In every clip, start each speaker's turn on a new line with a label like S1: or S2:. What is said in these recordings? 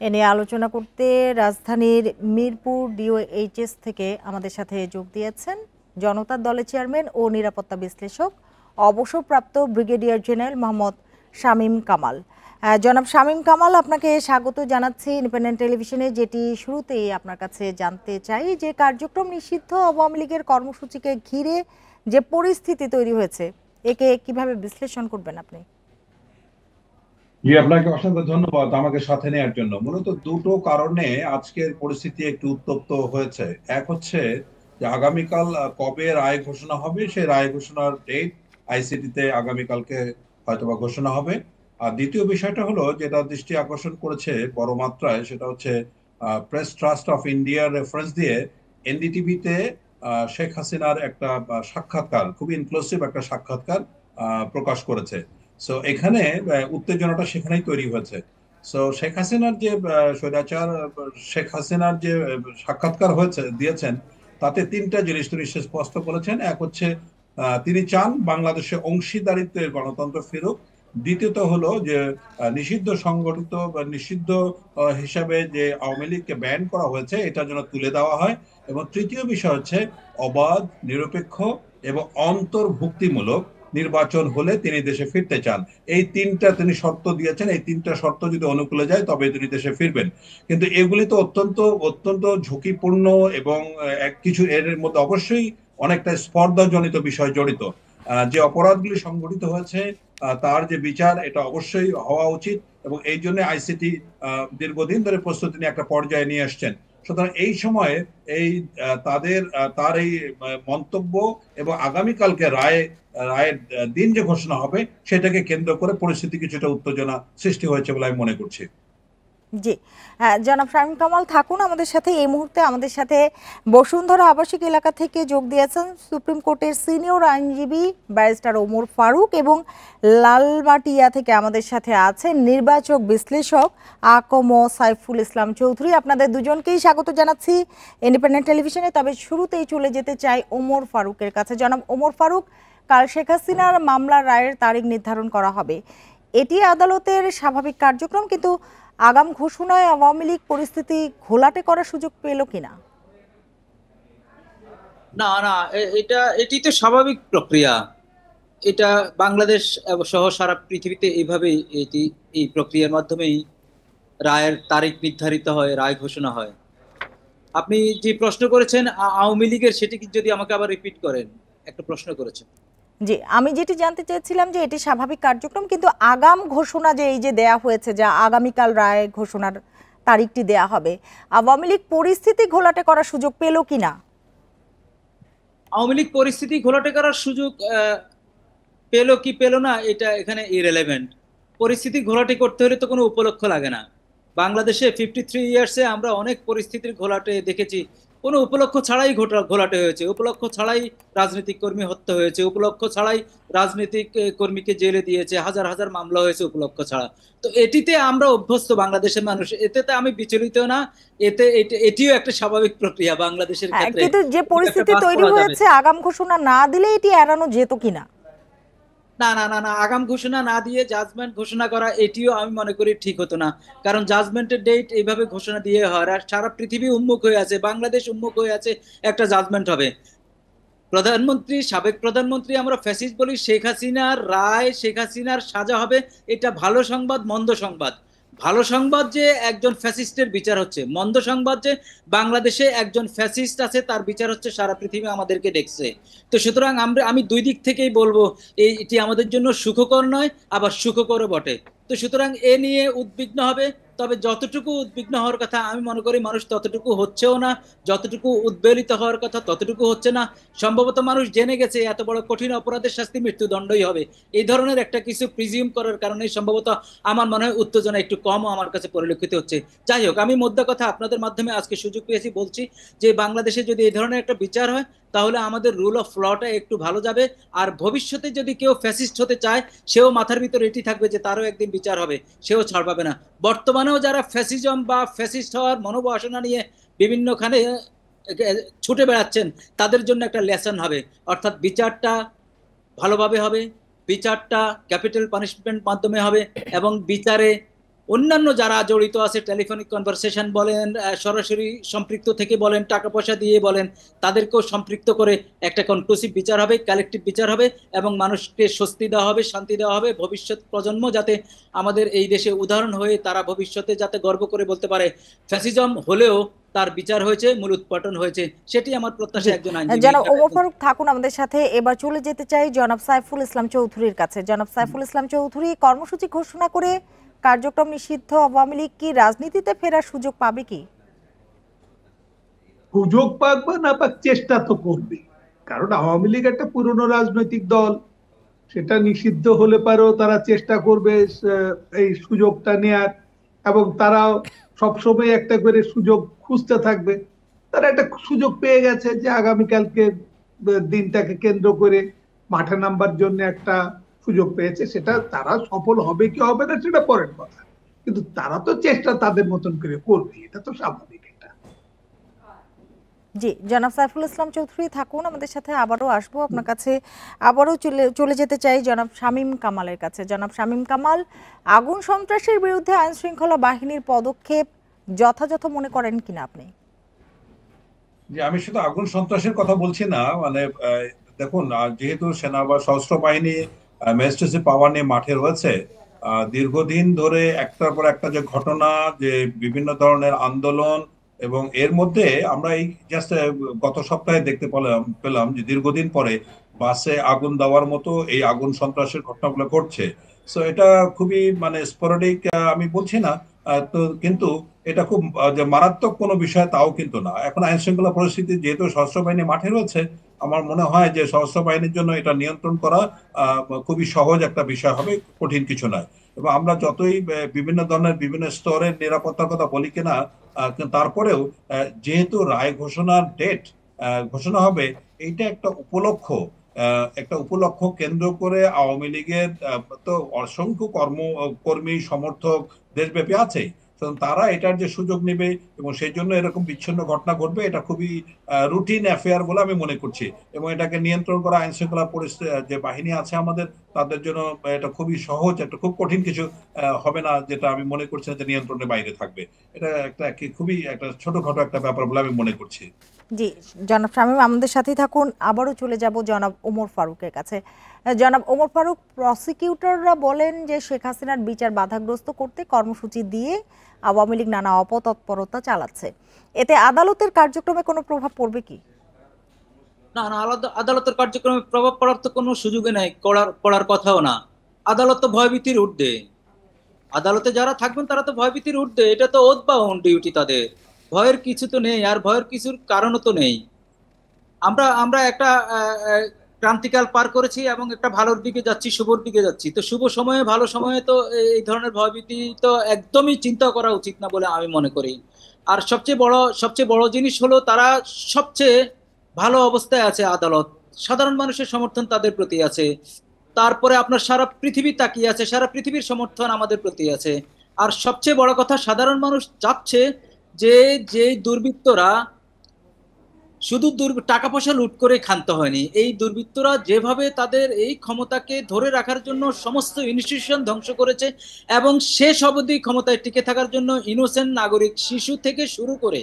S1: এ নিয়ে আলোচনা করতে রাজধানীর মিরপুর ডিওএইচএস থেকে আমাদের সাথে যোগ দিয়েছেন জনতার দলের চেয়ারম্যান ও নিরাপত্তা বিশ্লেষক অবসরপ্রাপ্ত ব্রিগেডিয়ার জেনারেল মোহাম্মদ শামীম কামাল। জনাব শামীম কামাল, আপনাকে স্বাগত জানাচ্ছি ইন্ডিপেন্ডেন্ট টেলিভিশনে। যেটি শুরুতেই আপনার কাছে জানতে চাই যে কার্যক্রম নিষিদ্ধ আওয়ামী লীগের কর্মসূচিকে ঘিরে যে পরিস্থিতি তৈরি হয়েছে, একে কিভাবে বিশ্লেষণ করবেন আপনি?
S2: জি, আপনাকে অসংখ্য ধন্যবাদ আমাকে সাথে নেওয়ার জন্য। মূলত দুটো কারণে আজকের পরিস্থিতি একটু উত্তপ্ত হয়েছে। এক হচ্ছে যে আগামীকাল কবে রায় ঘোষণা হবে, সেই রায় ঘোষণার ডেট আইসিটি তে আগামীকালকে হয়তোবা ঘোষণা হবে। আর দ্বিতীয় বিষয়টা হলো যেটা দৃষ্টি আকর্ষণ করেছে বড় মাত্রায়, সেটা হচ্ছে প্রেস ট্রাস্ট অফ ইন্ডিয়ার রেফারেন্স দিয়ে এনডিটিভিতে শেখ হাসিনার একটা সাক্ষাৎকার, খুবই ইনক্লুসিভ একটা সাক্ষাৎকার প্রকাশ করেছে। সো এখানে উত্তেজনাটা সেখানেই তৈরি হয়েছে। সো শেখ হাসিনার যে স্বৈরাচার শেখ হাসিনার যে সাক্ষাৎকার হয়েছে দিয়েছেন, তাতে তিনটা জিনিস তিনি স্পষ্ট বলেছেন। এক হচ্ছে তিনি চান বাংলাদেশে অংশীদারিত্বের গণতন্ত্র ফিরুক। দ্বিতীয়ত হলো যে নিষিদ্ধ সংগঠিত বা নিষিদ্ধ হিসাবে যে আওয়ামী লীগকে ব্যান করা হয়েছে এটা যেন তুলে দেওয়া হয়। এবং তৃতীয় বিষয় হচ্ছে অবাধ, নিরপেক্ষ এবং অন্তর্ভুক্তিমূলক নির্বাচন হলে তিনি দেশে ফিরতে চান। এই তিনটা তিনি শর্ত দিয়েছেন। এই তিনটা শর্ত যদি অনুকূলে যায় তবে তিনি দেশে ফিরবেন। কিন্তু এগুলি তো অত্যন্ত অত্যন্ত ঝুঁকিপূর্ণ এবং এক কিছু এর মধ্যে অবশ্যই অনেকটা স্পর্ধাজনিত বিষয় জড়িত। যে অপরাধগুলি সংঘটিত হয়েছে তার যে বিচার, এটা অবশ্যই হওয়া উচিত এবং এই জন্য আইসিটি দীর্ঘদিন ধরে প্রস্তুতি নিয়ে একটা পর্যায়ে নিয়ে আসছেন। সুতরাং এই সময়ে এই তার এই মন্তব্য এবং আগামীকালকে রায়ের দিন যে ঘোষণা হবে সেটাকে কেন্দ্র করে পরিস্থিতি কিছুটা উত্তেজনা সৃষ্টি হয়েছে বলে আমি মনে করছি।
S1: জি, জনাব শামীম কামাল থাকুন আমাদের সাথে। এই মুহূর্তে আমাদের সাথে বসুন্ধরা আবাসিক এলাকা থেকে যোগ দিয়েছেন সুপ্রিম কোর্টের সিনিয়র আইনজীবী ব্যারিস্টার ওমর ফারুক, এবং লালমাটিয়া থেকে আমাদের সাথে আছেন নির্বাচক বিশ্লেষক আকম সাইফুল ইসলাম চৌধুরী। আপনাদের দুজনকেই স্বাগত জানাচ্ছি ইন্ডিপেন্ডেন্ট টেলিভিশনে। তবে শুরুতেই চলে যেতে চাই ওমর ফারুকের কাছে। জনাব ওমর ফারুক, কাল শেখ হাসিনার মামলার রায়ের তারিখ নির্ধারণ করা হবে, এটি আদালতের স্বাভাবিক কার্যক্রম, কিন্তু আগাম ঘোষণায় আওয়ামী লীগ পরিস্থিতি ঘোলাটে করার সুযোগ পেল কিনা?
S3: না না, এটি তো স্বাভাবিক প্রক্রিয়া। এটা বাংলাদেশ সহ সারা পৃথিবীতে এইভাবেই এই প্রক্রিয়ার মাধ্যমেই রায়ের তারিখ নির্ধারিত হয়, রায় ঘোষণা হয়। আপনি যে প্রশ্ন করেছেন আওয়ামী লীগের, সেটি কি যদি আমাকে আবার রিপিট করেন? একটা প্রশ্ন করেছেন।
S1: জি, আমি যেটি জানতে চেয়েছিলাম যে এটি স্বাভাবিক কার্যক্রম, কিন্তু আগাম ঘোষণা যে এই যে দেয়া হয়েছে, যা আগামীকাল রায় ঘোষণার তারিখটি দেয়া হবে, আওয়ামী লীগ পরিস্থিতি ঘোলাটে করার সুযোগ পেল কিনা?
S3: আওয়ামী লীগ পরিস্থিতি ঘোলাটে করার সুযোগ পেলো কি পেলো না, এটা এখানে ইরেলেভেন্ট। পরিস্থিতি ঘোলাটে করতে হলে তো কোনো উপলক্ষ লাগে না। বাংলাদেশে 53 ইয়ার্সে আমরা অনেক পরিস্থিতির ঘোলাটে দেখেছি। কোনো উপলক্ষ ছাড়াই ঘোলাটে হয়েছে, উপলক্ষ ছাড়াই রাজনৈতিক কর্মী হত্যা হয়েছে, উপলক্ষ ছাড়াই রাজনৈতিক কর্মীকে জেলে দিয়েছে, হাজার হাজার মামলা হয়েছে উপলক্ষ ছাড়া। তো এটিতে আমরা অভ্যস্ত বাংলাদেশের মানুষ, এতে আমি বিচলিত না। এটিও একটা স্বাভাবিক প্রক্রিয়া বাংলাদেশের ক্ষেত্রে।
S1: কিন্তু যে পরিস্থিতি তৈরি হয়েছে, আগাম ঘোষণা না দিলে এটি এড়ানো যেত কিনা?
S3: না না না না, আগাম ঘোষণা না দিয়ে জাজমেন্ট ঘোষণা করা, এটিও আমি মনে করি ঠিক হতো না। কারণ জাজমেন্টের ডেট এইভাবে ঘোষণা দিয়ে হয়, আর সারা পৃথিবী উন্মুখ হয়ে আছে, বাংলাদেশ উন্মুখ হয়ে আছে একটা জাজমেন্ট হবে। সাবেক প্রধানমন্ত্রী আমরা ফ্যাসিস্ট বলি, শেখ হাসিনার রায়, শেখ হাসিনার সাজা হবে, এটা ভালো সংবাদ মন্দ সংবাদ। ভালো সংবাদ যে একজন ফ্যাসিস্টের বিচার হচ্ছে, মন্দ সংবাদ যে বাংলাদেশে একজন ফ্যাসিস্ট আছে, তার বিচার হচ্ছে, সারা পৃথিবী আমাদেরকে দেখছে। তো সুতরাং আমি দুই দিক থেকেই বলবো, এটি আমাদের জন্য সুখকর নয়, আবার সুখকরও বটে। তো সুতরাং এ নিয়ে উদ্বিগ্ন হবে, তবে যতটুকু উদ্বিগ্ন হওয়ার কথা আমি মনে করি মানুষ ততটুকু হচ্ছেও না, যতটুকু উদ্বেলিত হওয়ার কথা ততটুকু হচ্ছে না। সম্ভবত মানুষ জেনে গেছে এত বড় কঠিন অপরাধের শাস্তি মৃত্যুদণ্ডই হবে, এই ধরনের একটা কিছু প্রিজিউম করার কারণে সম্ভবত আমার মনে হয় উত্তেজনা একটু কমও আমার কাছে পরিলক্ষিত হচ্ছে। যাই হোক, আমি মোদ্দা কথা আপনাদের মাধ্যমে আজকে সুযোগ পেয়েছি বলছি যে বাংলাদেশে যদি এই ধরনের একটা বিচার হয়, তাহলে আমাদের রুল অফ লটা একটু ভালো যাবে। আর ভবিষ্যতে যদি কেউ ফ্যাসিস্ট হতে চায়, সেও মাথার ভিতর এটি থাকবে যে তারও একদিন বিচার হবে, সেও ছাড় পাবে না। বর্তমানেও যারা ফ্যাসিজম বা ফ্যাসিস্ট হওয়ার মনোবাসনা নিয়ে বিভিন্নখানে ছুটে বেড়াচ্ছেন, তাদের জন্য একটা লেসন হবে। অর্থাৎ বিচারটা ভালোভাবে হবে, বিচারটা ক্যাপিটাল পানিশমেন্ট মাধ্যমে হবে, এবং বিচারে অন্যান্য যারা জড়িত আছে, টেলিফোনিক কনভারসেশন বলেন, সরাসরি সম্পৃক্ত থেকে বলেন, টাকা পয়সা দিয়ে বলেন, তাদেরকেও সম্পৃক্ত করে একটা কনক্লুসিভ বিচার হবে, কালেকটিভ বিচার হবে এবং মানুষকে স্বস্তি দেওয়া হবে, শান্তি দেওয়া হবে। ভবিষ্যৎ প্রজন্ম যাতে আমাদের এই দেশে উদাহরণ হয়ে তারা ভবিষ্যতে যাতে গর্ব করে বলতে পারে ফ্যাসিজম হলেও তার বিচার হয়েছে, মূলোৎপাটন হয়েছে, সেটি আমার প্রত্যাশা একজন আইনজীবী।
S1: জনাব ওমর ফারুক থাকুন আমাদের সাথে। এবার চলে যেতে চাই জনাব সাইফুল ইসলাম চৌধুরীর কাছে। জনাব সাইফুল ইসলাম চৌধুরী, কর্মসূচি ঘোষণা করে কার্যক্রম নিষিদ্ধ আওয়ামী লীগ কি রাজনীতিতে ফেরার সুযোগ পাবে কি?
S4: সুযোগ পাক বা না পাক, চেষ্টা তো করবে। কারণ আওয়ামী লীগ একটা পুরনো রাজনৈতিক দল, সেটা নিষিদ্ধ হলে পারেও তারা চেষ্টা করবে এই সুযোগটা নেয়ার, এবং তারাও সবসময় একটা করে সুযোগ খুঁজতে থাকবে। তারা একটা সুযোগ পেয়ে গেছে যে আগামীকালকে দিনটাকে কেন্দ্র করে মাঠে নামবার জন্য একটা সুযোগ পেয়েছে। সেটা তারা সফল হবে কি হবে না সেটা পরের কথা, কিন্তু তারা তো চেষ্টা তাদের মতন করে করবে, এটা তো স্বাভাবিক।
S1: জি, জনাব সাইফুল ইসলাম চৌধুরী থাকুন আমাদের সাথে। আবারও আসবো আপনার কাছে। আবারও চলে যেতে চাই জনাব শামীম কামালের কাছে। জনাব শামীম কামাল, আগুন সন্ত্রাসের বিরুদ্ধে আইন শৃঙ্খলা বাহিনীর পদক্ষেপ যথাযথ মনে করেন কিনা আপনি?
S2: যে আমি শুধু আগুন সন্ত্রাসের কথা বলছি না, মানে দেখুন, যেহেতু সেনা বা সশস্ত্র বাহিনী ম্যাজিস্ট্রেসি পাওয়ার নিয়ে মাঠে রয়েছে, দীর্ঘদিন ধরে একটার পর একটা যে ঘটনা, যে বিভিন্ন ধরনের আন্দোলন, এবং এর মধ্যে আমরা এই জাস্ট গত সপ্তাহে দেখতে পেলাম যে দীর্ঘদিন পরে বাসে আগুন দেওয়ার মতো এই আগুন সন্ত্রাসের ঘটনাগুলো ঘটছে। সো এটা খুবই মানে স্পোরাডিক, আমি বলছি না, তো কিন্তু এটা খুব যে মারাত্মক কোনো বিষয় তাও কিন্তু না। এখন আইন শৃঙ্খলা পরিস্থিতি যেহেতু সশস্ত্র বাহিনী মাঠে রয়েছে, আমার মনে হয় যে সশস্ত্র বাহিনীর জন্য এটা নিয়ন্ত্রণ করা খুবই সহজ একটা বিষয় হবে, কঠিন কিছু নয়। এবং আমরা যতই বিভিন্ন ধরনের বিভিন্ন স্তরের নিরাপত্তার কথা বলি কিনা, কিন্তু তারপরেও যেহেতু রায় ঘোষণার ডেট ঘোষণা হবে, এইটা একটা উপলক্ষ কেন্দ্র করে আওয়ামী লীগের তো অসংখ্য কর্মী সমর্থক দেশব্যাপী আছেই। তারা এটার যে সুযোগ নেবে এবং সেই জন্য এরকম বিচ্ছিন্ন ঘটনা ঘটবে, এটা খুবই রুটিন অ্যাফেয়ার বলে আমি মনে করছি। এবং এটাকে নিয়ন্ত্রণ করা আইন শৃঙ্খলা যে বাহিনী আছে আমাদের, তাদের জন্য এটা খুবই সহজ, একটা খুব কঠিন কিছু হবে না, যেটা আমি মনে করছি যে নিয়ন্ত্রণের বাইরে থাকবে। এটা একটা খুবই একটা ছোটখাটো একটা ব্যাপার বলে আমি মনে করছি।
S1: জি, জনাব শামীম আমাদের সাথেই থাকুন। আবারও চলে যাব জনাব ওমর ফারুকের কাছে। জনাব ওমর ফারুক, প্রসিকিউটররা বলেন যে শেখ হাসিনার বিচার বাধাগ্রস্ত করতে কর্মসূচি দিয়ে আওয়ামী লীগ নানা অপতৎপরতা চালাচ্ছে। এতে আদালতের কার্যক্রমে কোনো প্রভাব পড়বে কি?
S3: না না, আদালতের কার্যক্রমে প্রভাব পড়ার তো কোনো সুযোগই নাই, পড়ার কথাও না। আদালত তো ভয়ভীতির ঊর্ধ্বে। আদালতে যারা থাকবেন তারা তো ভয়ভীতির ঊর্ধ্বে, এটা তো ওথ বাউন্ড ডিউটি তাদের। ভয়ের কিছু তো নেই, আর ভয়ের কিছুর কারণও তো নেই। আমরা আমরা একটা ক্রান্তিকাল পার করেছি এবং একটা ভালোর দিকে যাচ্ছি, শুভর দিকে যাচ্ছি। তো শুভ সময়ে, ভালো সময়ে তো এই ধরনের ভয়ভীতি তো একদমই চিন্তা করা উচিত না বলে আমি মনে করি। আর সবচেয়ে বড় জিনিস হলো তারা সবচেয়ে ভালো অবস্থায় আছে। আদালত, সাধারণ মানুষের সমর্থন তাদের প্রতি আছে। তারপরে আপনার সারা পৃথিবী তাকিয়ে আছে, সারা পৃথিবীর সমর্থন আমাদের প্রতি আছে। আর সবচেয়ে বড় কথা, সাধারণ মানুষ চাচ্ছে যে যে দুর্বৃত্তরা শুধু টাকা পয়সা লুট করে ক্ষান্ত হয়নি, এই দুর্বৃত্তরা যেভাবে তাদের এই ক্ষমতাকে ধরে রাখার জন্য সমস্ত ইনস্টিটিউশন ধ্বংস করেছে এবং শেষ অবধি ক্ষমতায় টিকে থাকার জন্য ইনোসেন্ট নাগরিক, শিশু থেকে শুরু করে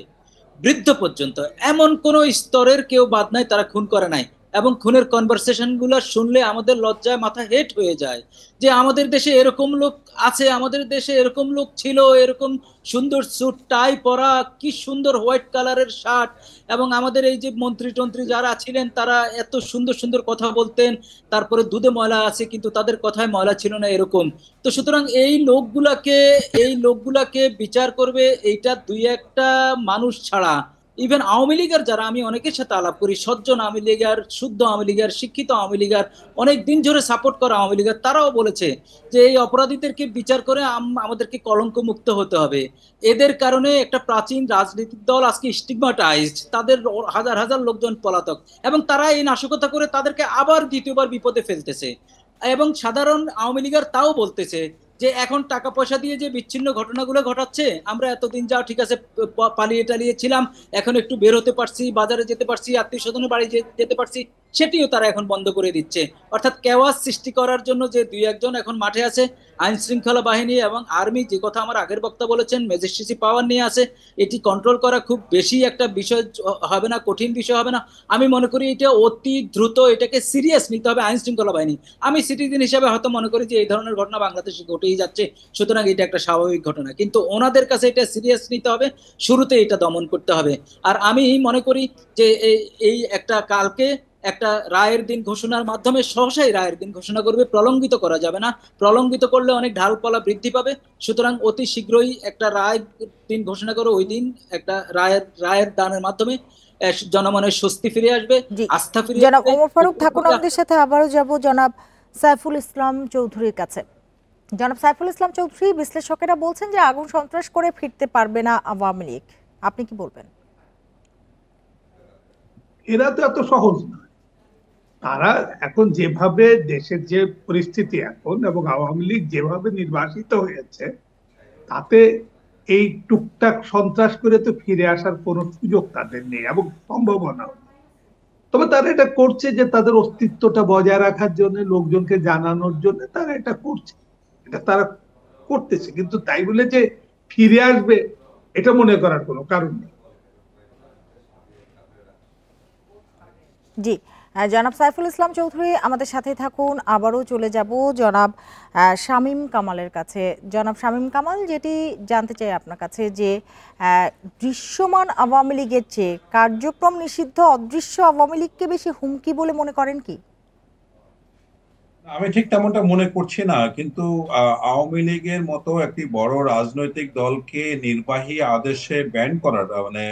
S3: বৃদ্ধ পর্যন্ত এমন কোন স্তরের কেউ বাদ নাই তারা খুন করে নাই। এবং খুনের কনভারসেশন গুলো শুনলে আমাদের লজ্জায় মাথা হেট হয়ে যায় যে আমাদের দেশে এরকম লোক আছে, আমাদের দেশে এরকম লোক ছিল, এরকম সুন্দর স্যুট টাই পরা, কি সুন্দর হোয়াইট কালারের শার্ট, এবং আমাদের এই যে মন্ত্রী টন্ত্রী যারা ছিলেন তারা এত সুন্দর সুন্দর কথা বলতেন, তারপরে দুধে ময়লা আছে কিন্তু তাদের কথায় ময়লা ছিল না, এরকম। তো সুতরাং এই লোকগুলাকে বিচার করবে এইটা দুই একটা মানুষ ছাড়া, ইভেন আওয়ামী লীগের যারা, আমি অনেকের সাথে আলাপ করি, সজ্জন আওয়ামী লীগের, শুদ্ধ আওয়ামী লীগের, শিক্ষিত আওয়ামী লীগের, অনেক দিন ধরে সাপোর্ট করা আওয়ামী লীগের, তারাও বলেছে যে এই অপরাধীদেরকে বিচার করে আমাদেরকে কলঙ্ক মুক্ত হতে হবে। এদের কারণে একটা প্রাচীন রাজনৈতিক দল আজকে স্টিগমাটাইজড, তাদের হাজার হাজার লোকজন পলাতক, এবং তারা এই নাশকতা করে তাদেরকে আবার দ্বিতীয়বার বিপদে ফেলতেছে। এবং সাধারণ আওয়ামী লীগের তাও বলতেছে যে এখন টাকা পয়সা দিয়ে যে বিচ্ছিন্ন ঘটনাগুলো ঘটাচ্ছে, আমরা এতদিন যা ঠিক আছে পালিয়ে টালিয়ে ছিলাম, এখন একটু বের হতে পারছি, বাজারে যেতে পারছি, আত্মীয় স্বজনের বাড়ি যেতে পারছি, সেটিও তারা এখন বন্ধ করে দিচ্ছে। অর্থাৎ কেওয়াস সৃষ্টি করার জন্য যে দুই একজন এখন মাঠে আছে, আইন শৃঙ্খলা বাহিনী এবং আর্মি, যে কথা আমার আগের বক্তা বলেছেন, ম্যাজিস্ট্রেসি পাওয়ার নিয়ে আছে, এটি কন্ট্রোল করা খুব বেশি একটা বিষয় হবে না, কঠিন বিষয় হবে না। আমি মনে করি এটা অতি দ্রুত এটাকে সিরিয়াস নিতে হবে আইন শৃঙ্খলা বাহিনী। আমি সিটিজেন হিসাবে হয়তো মনে করি যে এই ধরনের ঘটনা বাংলাদেশে ঘটেই যাচ্ছে, সুতরাং এটা একটা স্বাভাবিক ঘটনা, কিন্তু ওনাদের কাছে এটা সিরিয়াস নিতে হবে, শুরুতে এটা দমন করতে হবে। আর আমি মনে করি যে এই একটা কালকে একটা রায়ের দিন ঘোষণার মাধ্যমে সহসাই রায়ের দিন ঘোষণা করবে, প্রলম্বিত করা যাবে না। প্রলম্বিত করলে অনেক ঢালপালা বৃদ্ধি পাবে। সুতরাং অতি শীঘ্রই একটা রায় দিন ঘোষণা করে ওই দিন একটা রায়ের দানের মাধ্যমে জনমনের স্বস্তি ফিরে আসবে,
S1: জি,
S3: আস্থা ফিরে
S1: জনাব
S3: আসবে।
S1: ওমর ফারুক থাকুন আমাদের সাথে। আবারও যাব জনাব সাইফুল ইসলাম চৌধুরীর কাছে। জনাব সাইফুল ইসলাম চৌধুরী, বিশ্লেষকেরা বলছেন যে আগুন সন্ত্রাস করে ফিরতে পারবে না আওয়ামী লীগ, আপনি কি বলবেন?
S4: এরা তো এত সহজ না। তারা এখন যেভাবে দেশের যে পরিস্থিতি এখন এবং আওয়ামী লীগ যেভাবে নির্বাসিত হয়েছে, তাতে এই টুকটাক সন্ত্রাস করে তো ফিরে আসার কোনো সুযোগ তাদের নেই এবং সম্ভাবনাও নেই। তবে তারা এটা করছে যে তাদের অস্তিত্বটা বজায় রাখার জন্য, লোকজনকে জানানোর জন্য তারা এটা করছে, এটা তারা করতেছে। কিন্তু তাই বলে যে ফিরে আসবে এটা মনে করার কোনো কারণ নেই।
S1: জি, জনাব সাইফুল ইসলাম চৌধুরী আমাদের সাথে থাকুন। আবারও চলে যাব জনাব শামীম কামালের কাছে। জনাব শামীম কামাল, যেটি জানতে চাই আপনার কাছে যে দৃশ্যমান আওয়ামী লীগের চেয়ে কার্যক্রম নিষিদ্ধ অদৃশ্য আওয়ামী লীগকে বেশি হুমকি বলে মনে করেন কি?
S2: আমি ঠিক তেমনটা মনে করছি না, কিন্তু আওয়ামী লীগের মতো একটি বড় রাজনৈতিক দলকে নির্বাহী আদেশে ব্যান করাটা, মানে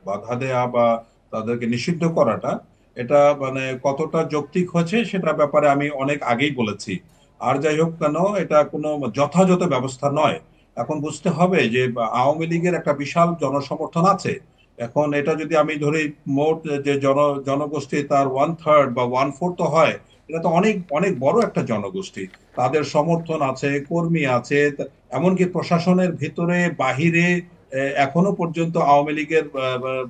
S2: বাধা দেয়া বা তাদেরকে নিষিদ্ধ করাটা, এটা মানে কতটা যৌক্তিক হচ্ছে সেটা ব্যাপারে আমি অনেক আগেই বলেছি। আর যাই হোক কেন, এটা কোনো যথাযথ ব্যবস্থা নয়। এখন বুঝতে হবে যে আওয়ামী লীগের একটা বিশাল জনসমর্থন আছে। এখন এটা যদি আমি ধরি, মোট যে জনগোষ্ঠী তার 1/3 বা 1/4 হয়, এটা তো অনেক অনেক বড় একটা জনগোষ্ঠী। তাদের সমর্থন আছে, কর্মী আছে, এমনকি প্রশাসনের ভিতরে বাহিরে এখনো পর্যন্ত আওয়ামী লীগের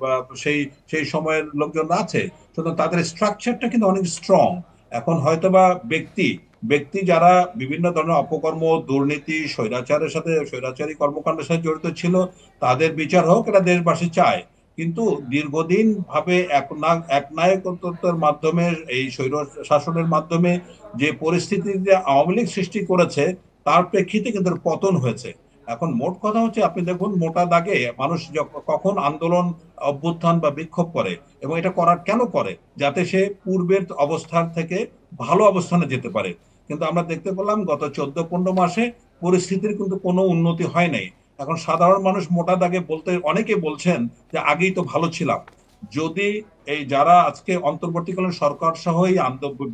S2: বা সেই সেই সময়ের লোকজন আছে। সুতরাং তাদের স্ট্রাকচারটা কিন্তু অনেক স্ট্রং। এখন হয়তোবা ব্যক্তি ব্যক্তি যারা বিভিন্ন ধরনের অপকর্ম, দুর্নীতি, স্বৈরাচারী কর্মকাণ্ডের সাথে জড়িত ছিল, তাদের বিচার হোক, এটা দেশবাসী চায়। কিন্তু দীর্ঘদিন ভাবে একনায়কত্বের মাধ্যমে, এই স্বৈর শাসনের মাধ্যমে যে পরিস্থিতিতে আওয়ামী লীগ সৃষ্টি করেছে, তার প্রেক্ষিতে কিন্তু পতন হয়েছে। এখন মোট কথা হচ্ছে, আপনি দেখুন, মোটা দাগে মানুষ কখন আন্দোলন, অভ্যুত্থান বা বিক্ষোভ করে, এবং এটা করার কেন করে? যাতে সে পূর্বের অবস্থান থেকে ভালো অবস্থানে যেতে পারে। কিন্তু আমরা দেখতে পেলাম গত 14-15 মাসে পরিস্থিতির কিন্তু কোনো উন্নতি হয় নাই। এখন সাধারণ মানুষ মোটা দাগে বলতে অনেকে বলছেন যে আগেই তো ভালো ছিলাম। যদি এই যারা আজকে অন্তর্বর্তীকালীন সরকার সহ এই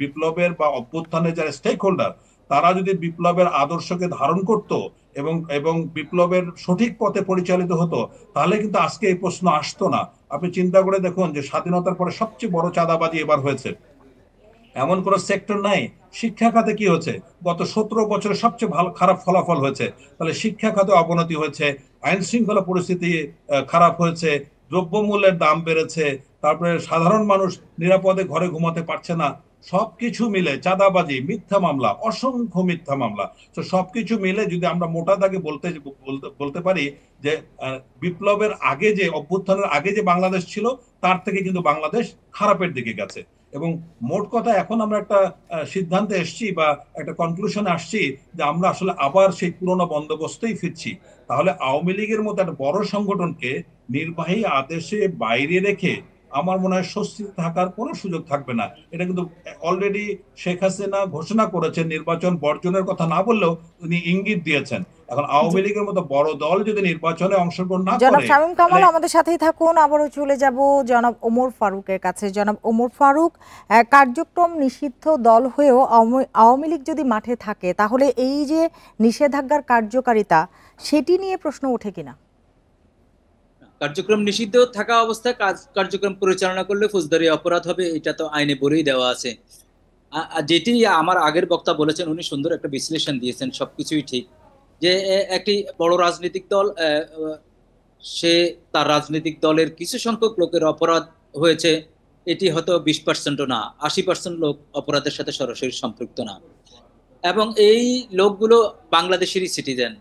S2: বিপ্লবের বা অভ্যুত্থানের যারা স্টেক হোল্ডার, তারা যদি বিপ্লবের আদর্শকে ধারণ করত এবং এবং বিপ্লবের সঠিক পথে পরিচালিত হতো, তাহলে কিন্তু আজকে এই প্রশ্ন আসতো না। আপনি চিন্তা করে দেখুন যে স্বাধীনতার পরে সবচেয়ে বড় চাঁদাবাজি এবার হয়েছে, এমন কোন সেক্টর নাই। শিক্ষা খাতে কি হচ্ছে? গত 17 বছরে সবচেয়ে ভালো খারাপ ফলাফল হয়েছে। তাহলে শিক্ষা খাতে অবনতি হয়েছে, আইন শৃঙ্খলা পরিস্থিতি খারাপ হয়েছে, দ্রব্যমূল্যের দাম বেড়েছে, তারপরে সাধারণ মানুষ নিরাপদে ঘরে ঘুমাতে পারছে না। সবকিছু মিলে চাঁদাবাজি, মিথ্যা মামলা, অসংখ্য মিথ্যা মামলা, তো সবকিছু মিলে যদি আমরা মোটা দাগে বলতে পারি যে বিপ্লবের আগে, যে অভ্যুত্থানের আগে যে বাংলাদেশ ছিল, তার থেকে কিন্তু বাংলাদেশ খারাপের দিকে গেছে। এবং মোট কথা এখন আমরা একটা সিদ্ধান্তে এসছি বা একটা কনক্লুশনে আসছি যে আমরা আসলে আবার সেই পুরোনো বন্দোবস্তেই ফিরছি। তাহলে আওয়ামী লীগের মতো একটা বড় সংগঠনকে নির্বাহী আদেশে বাইরে রেখে আমার মনে হয় স্বস্তি থাকার কোনো সুযোগ থাকবে না। এটা কিন্তু অলরেডি শেখ হাসিনা ঘোষণা করেছেন, নির্বাচন বর্জনের কথা না বললেও তিনি ইঙ্গিত দিয়েছেন। এখন আওয়ামী লীগের মতো বড় দল যদি নির্বাচনে অংশগ্রহণ না
S1: জনাব
S2: করে,
S1: শামীম কামাল আমাদের সাথেই থাকুন। আবারও চলে যাব জনাব ওমর ফারুকের কাছে। জনাব ওমর ফারুক, কার্যক্রম নিষিদ্ধ দল হয়েও আওয়ামী লীগ যদি মাঠে থাকে, তাহলে এই যে নিষেধাজ্ঞার কার্যকারিতা, সেটি নিয়ে প্রশ্ন ওঠে কিনা?
S3: কার্যক্রম নিষিদ্ধ থাকা অবস্থায় কার্যক্রম পরিচালনা করলে ফৌজদারি অপরাধ হবে, এটা তো আইনে বলেই দেওয়া আছে। যেটি আমার আগের বক্তা বলেছেন, উনি সুন্দর একটা বিশ্লেষণ দিয়েছেন, সবকিছুই ঠিক। যে একটি বড় রাজনৈতিক দল, সে তার রাজনৈতিক দলের কিছু সংখ্যক লোকের অপরাধ হয়েছে, এটি হয়তো 20%ও না, 80% লোক অপরাধের সাথে সরাসরি সম্পৃক্ত না। এবং এই লোকগুলো বাংলাদেশেরই সিটিজেন।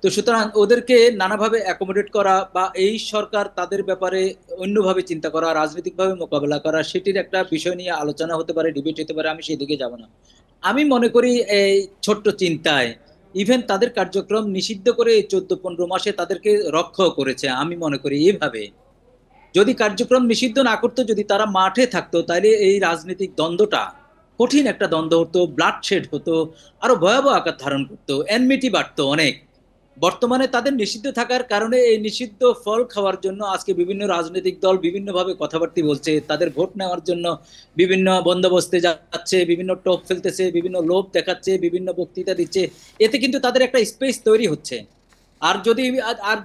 S3: তো সুতরাং ওদেরকে নানাভাবে অ্যাকোমোডেট করা বা এই সরকার তাদের ব্যাপারে অন্যভাবে চিন্তা করা, রাজনৈতিকভাবে মোকাবেলা করা, সেটির একটা বিষয় নিয়ে আলোচনা হতে পারে, ডিবেট হতে পারে। আমি সেদিকে যাব না। আমি মনে করি এই ছোট্ট চিন্তায় ইভেন তাদের কার্যক্রম নিষিদ্ধ করে 14-15 মাসে তাদেরকে রক্ষাও করেছে। আমি মনে করি এইভাবে যদি কার্যক্রম নিষিদ্ধ না করতো, যদি তারা মাঠে থাকতো, তাহলে এই রাজনৈতিক দ্বন্দ্বটা কঠিন একটা দ্বন্দ্ব হতো, ব্লাডশেড হতো, আরো ভয়াবহ আকার ধারণ করতো, এনমিটি বাড়তো অনেক। বর্তমানে তাদের নিষিদ্ধ থাকার কারণে এই নিষিদ্ধ ফল খাওয়ার জন্য আজকে বিভিন্ন রাজনৈতিক দল বিভিন্নভাবে কথাবার্তা বলছে, তাদের ভোট নেওয়ার জন্য বিভিন্ন বন্দোবস্তে যাচ্ছে, বিভিন্ন টোপ ফেলতেছে, বিভিন্ন লোভ দেখাচ্ছে, বিভিন্ন বক্তৃতা দিচ্ছে। এতে কিন্তু তাদের একটা স্পেস তৈরি হচ্ছে। আর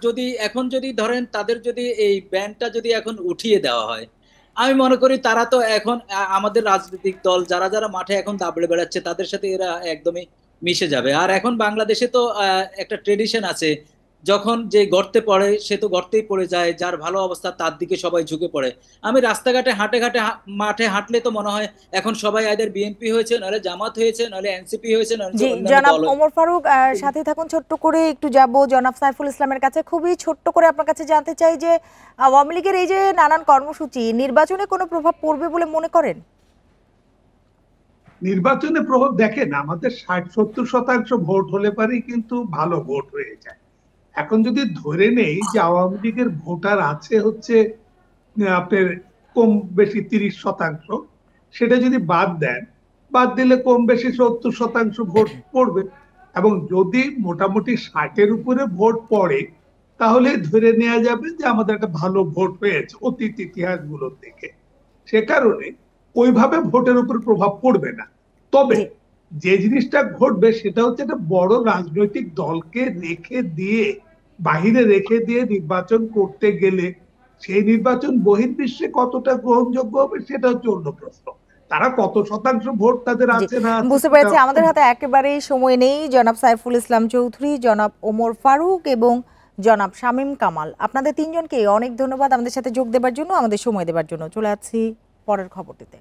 S3: যদি এখন যদি ধরেন তাদের যদি এই ব্যানটা যদি এখন উঠিয়ে দেওয়া হয়, আমি মনে করি তারা তো এখন আমাদের রাজনৈতিক দল যারা যারা মাঠে এখন দাবড়ে বেড়াচ্ছে তাদের সাথে এরা একদমই মিশে যাবে। আর এখন বাংলাদেশে তো একটা ট্রেডিশন আছে, যখন যে গর্তে পড়ে সে তো গর্তেই পড়ে যায়, যার ভালো অবস্থা তার দিকে সবাই ঝুঁকে পড়ে। আমি রাস্তাঘাটে হাঁটে ঘাটে মাঠে হাঁটলে তো মনে হয় এখন সবাই এদের বিএনপি হয়েছে, নইলে জামাত হয়েছে, নইলে এনসিপি হয়েছে, নইলে
S1: জি,
S3: অন্যান্য
S1: জনাব
S3: দল।
S1: ওমর ফারুক সাথে থাকুন, ছোট্ট করে একটু যাব জনাব সাইফুল ইসলামের কাছে। খুবই ছোট্ট করে আপনার কাছে জানতে চাই যে আওয়ামী লীগের এই যে নানান কর্মসূচি নির্বাচনে কোনো প্রভাব পড়বে বলে মনে করেন?
S4: নির্বাচনে প্রভাব দেখেন, আমাদের 60-70% ভোট হলে পারেই কিন্তু ভালো ভোট হয়ে যায়। এখন যদি ধরে নেই যে আওয়ামী লীগের ভোটার আছে হচ্ছে আপনার কম বেশি 30%, সেটা যদি বাদ দেন, বাদ দিলে কম বেশি 70% ভোট পড়বে। এবং যদি মোটামুটি 60-এর উপরে ভোট পড়ে, তাহলে ধরে নেওয়া যাবে যে আমাদের একটা ভালো ভোট হয়েছে অতীত ইতিহাসগুলো থেকে। সে কারণে ওইভাবে ভোটের উপর প্রভাব পড়বে না। তবে
S1: জি
S4: যে জিনিসটা ঘটবে সেটা হচ্ছে একটা বড় রাজনৈতিক দলকে রেখে দিয়ে, বাহিরে রেখে দিয়ে নির্বাচন করতে গেলে সেই নির্বাচন বহির্বিশ্বে কতটা গ্রহণযোগ্য হবে সেটা হচ্ছে অন্য প্রশ্ন। তারা কত শতাংশ ভোট তাদের
S1: জি,
S4: আছে না আছে
S1: বুঝতে
S4: সেটা
S1: পেরেছি। আমাদের হাতে একেবারেই সময় নেই। জনাব সাইফুল ইসলাম চৌধুরী, জনাব ওমর ফারুক এবং জনাব শামীম কামাল, আপনাদের তিনজনকে অনেক ধন্যবাদ আমাদের সাথে যোগ দেবার জন্য, আমাদের সময় দেবার জন্য। চলে আসছি পরের খবরটিতে।